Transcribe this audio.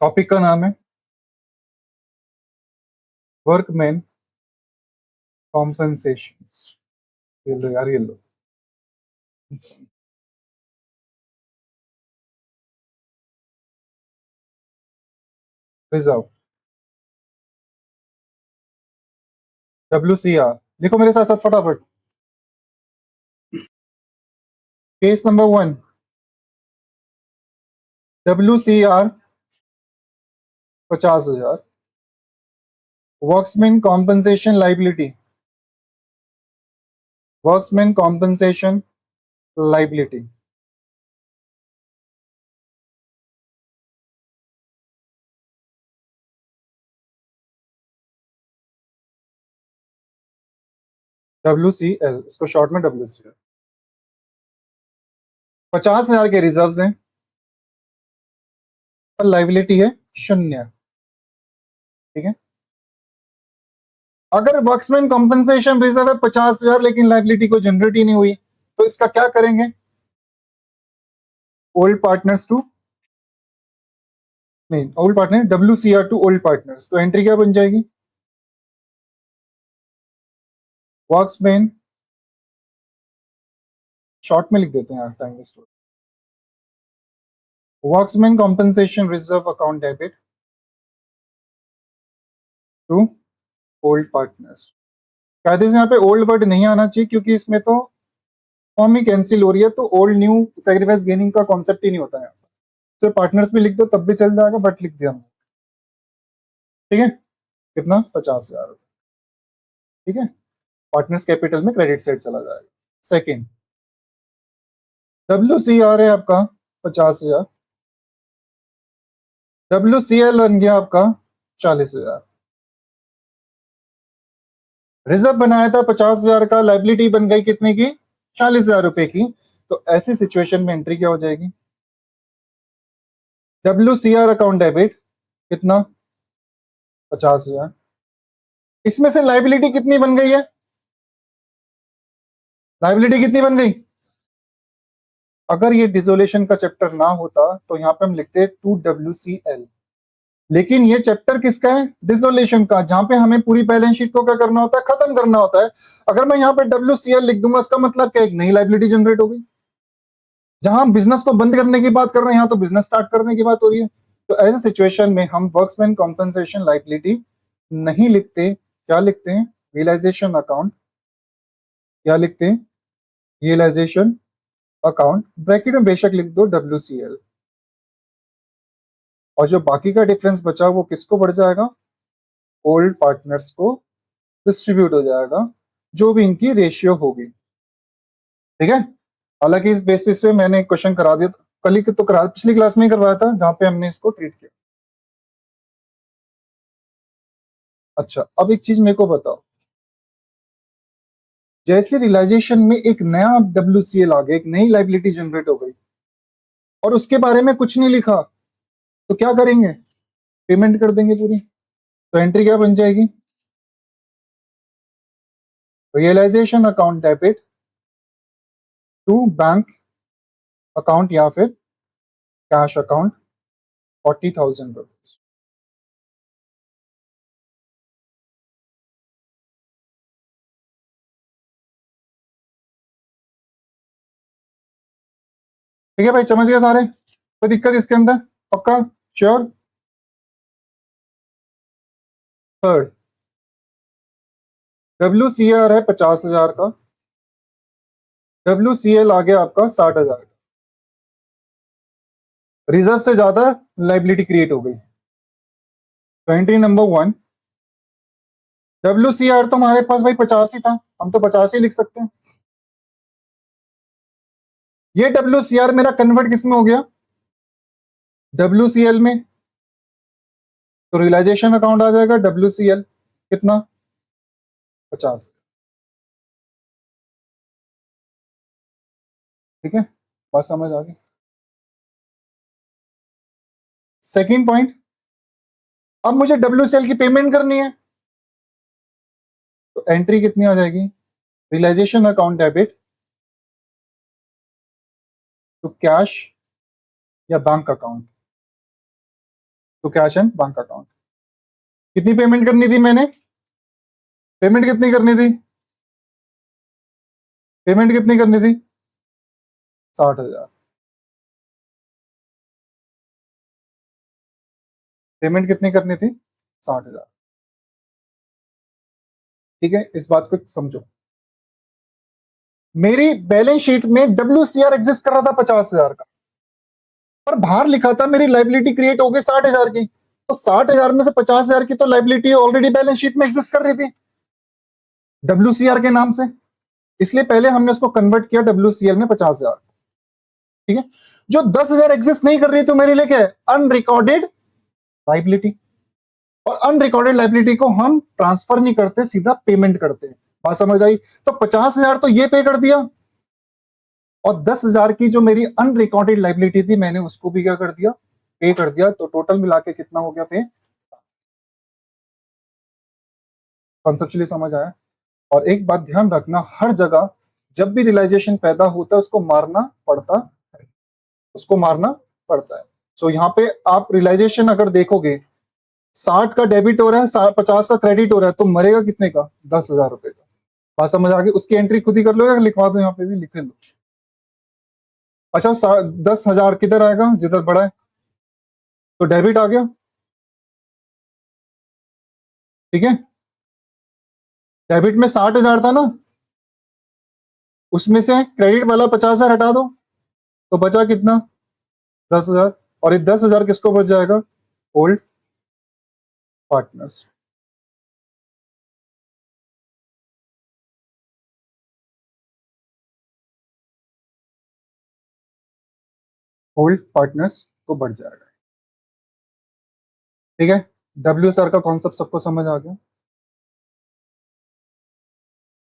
Topic का नाम है वर्कमैन कॉम्पनसेशन। ये लो यार, ये लो। रिजर्व WCR देखो मेरे साथ साथ फटाफट। Case number 1 WCR 50,000 workmen compensation liability. Workmen compensation liability WCL, इसको शॉर्ट में WCL। 50,000 के रिजर्व्स हैं और लाइबिलिटी है 0। ठीक है, अगर वर्क्समैन कॉम्पनसेशन रिजर्व है 50,000 लेकिन लाइबिलिटी को जनरेट ही नहीं हुई तो इसका क्या करेंगे? ओल्ड पार्टनर्स टू, नहीं old partner WCR to old partners. तो एंट्री क्या बन जाएगी? वर्क्समैन, शॉर्ट में लिख देते हैं यार, टाइम वेस्ट हो। Workmen compensation reserve account debit to old partners. कायदे से यहाँ पे ओल्ड वर्ड नहीं आना चाहिए क्योंकि इसमें तो फॉर्म ही कैंसिल हो रही है, तो ओल्ड न्यू सैक्रिफाइस गेनिंग का कॉन्सेप्ट ही नहीं होता है। सिर्फ पार्टनर्स भी लिख दो तब भी चल जाएगा, बट लिख दिया हमने। ठीक है, कितना? 50,000। ठीक है, पार्टनर्स कैपिटल में क्रेडिट साइड चला जाएगा। सेकेंड WCR है आपका 50,000, WCL बन गया आपका 40,000। रिजर्व बनाया था 50,000 का, लाइबिलिटी बन गई कितने की? 40,000 रुपए की। तो ऐसी सिचुएशन में एंट्री क्या हो जाएगी? WCR अकाउंट डेबिट कितना? 50,000। इसमें से लाइबिलिटी कितनी बन गई है? लाइबिलिटी कितनी बन गई? अगर ये डिसोलेशन का चैप्टर ना होता तो यहाँ पे हम लिखते 2WCL, लेकिन ये चैप्टर किसका है? डिसोलेशन का, जहां पे हमें पूरी बैलेंस शीट को क्या करना होता है? खत्म करना होता है। अगर मैं यहाँ पे WCL लिख दूंगा इसका मतलब क्या? एक नई लाइबिलिटी जनरेट हो गई। जहां हम बिजनेस को बंद करने की बात कर रहे हैं, यहाँ तो बिजनेस स्टार्ट करने की बात हो रही है। तो ऐसे सिचुएशन में हम वर्क्समैन कॉम्पनसेशन लाइबिलिटी नहीं लिखते। क्या लिखते हैं? Realisation account. क्या लिखते हैं? Realisation account. ब्रैकेट में बेशक लिख दो WCL, और जो बाकी का डिफरेंस बचा वो किसको बढ़ जाएगा? ओल्ड पार्टनर्स को डिस्ट्रीब्यूट हो जाएगा, जो भी इनकी रेशियो होगी। ठीक है, हालांकि इस बेसिस पे मैंने क्वेश्चन करा दिया, कल ही तो करा, पिछली क्लास में ही करवाया था जहां पे हमने इसको ट्रीट किया। अच्छा, अब एक चीज मेरे को बताओ, जैसे रियलाइजेशन में एक नया WCL आ गया, एक नई लाइबिलिटी जनरेट हो गई और उसके बारे में कुछ नहीं लिखा, तो क्या करेंगे? पेमेंट कर देंगे पूरी। तो एंट्री क्या बन जाएगी? Realisation account debit to bank account या फिर कैश अकाउंट 40,000 रुपीज। ठीक है भाई, समझ गए सारे? कोई दिक्कत इसके अंदर? पक्का? श्योर? थर्ड WCR है 50,000 का, WCL आ गया आपका 60,000 का। रिजर्व से ज्यादा लाइबिलिटी क्रिएट हो गई। तो एंट्री नंबर 1, WCR तो हमारे पास भाई 50 ही था, हम तो 50 ही लिख सकते हैं। ये WCR मेरा कन्वर्ट किस में हो गया? WCL में। तो रियलाइजेशन अकाउंट आ जाएगा WCL कितना? 50। ठीक है, बात समझ आ गई? सेकेंड पॉइंट, अब मुझे WCL की पेमेंट करनी है, तो एंट्री कितनी आ जाएगी? Realisation account debit to cash या bank account. To cash and bank account. कितनी पेमेंट करनी थी मैंने? पेमेंट कितनी करनी थी? पेमेंट कितनी करनी थी? 60,000। पेमेंट कितनी करनी थी? 60,000। ठीक है, इस बात को समझो। मेरी बैलेंस शीट में WCR एग्जिस्ट कर रहा था 50,000 का, पर बाहर लिखा था मेरी लाइबिलिटी क्रिएट हो गई 60,000 की। तो 60,000 में से 50,000 की तो लाइबिलिटी ऑलरेडी बैलेंस शीट में एग्जिस्ट कर रही थी WCR के नाम से, इसलिए पहले हमने उसको कन्वर्ट किया WCL में 50,000। ठीक है, जो 10,000 एग्जिस्ट नहीं कर रही तो मेरे लिए क्या है? Unrecorded liability. और अनरिकॉर्डेड लाइबिलिटी को हम ट्रांसफर नहीं करते, सीधा पेमेंट करते हैं। बात समझ आई? तो 50,000 तो ये पे कर दिया, और 10,000 की जो मेरी अनरिकॉर्डेड लाइबिलिटी थी मैंने उसको भी क्या कर दिया? पे कर दिया। तो टोटल मिला के कितना हो गया पे? कॉन्सेप्चुअली समझ आया? और एक बात ध्यान रखना, हर जगह जब भी रियलाइजेशन पैदा होता है उसको मारना पड़ता है, उसको मारना पड़ता है। सो यहाँ पे आप रियलाइजेशन अगर देखोगे 60 का डेबिट हो रहा है, 50 का क्रेडिट हो रहा है, तो मरेगा कितने का? 10,000 रुपए का। बात समझ आ गई? उसकी एंट्री खुद ही कर लो या लिखवा दो, यहाँ पे भी लिख लो। अच्छा, 10,000 किधर आएगा? जिधर बड़ा है, तो डेबिट आ गया। ठीक है, डेबिट में 60,000 था ना, उसमें से क्रेडिट वाला 50,000 हटा दो, तो बचा कितना? 10,000। और ये 10,000 किसको बच जाएगा? Old partners. ओल्ड पार्टनर्स को बढ़ जाएगा। ठीक है, WSR का कॉन्सेप्ट सबको समझ आ गया?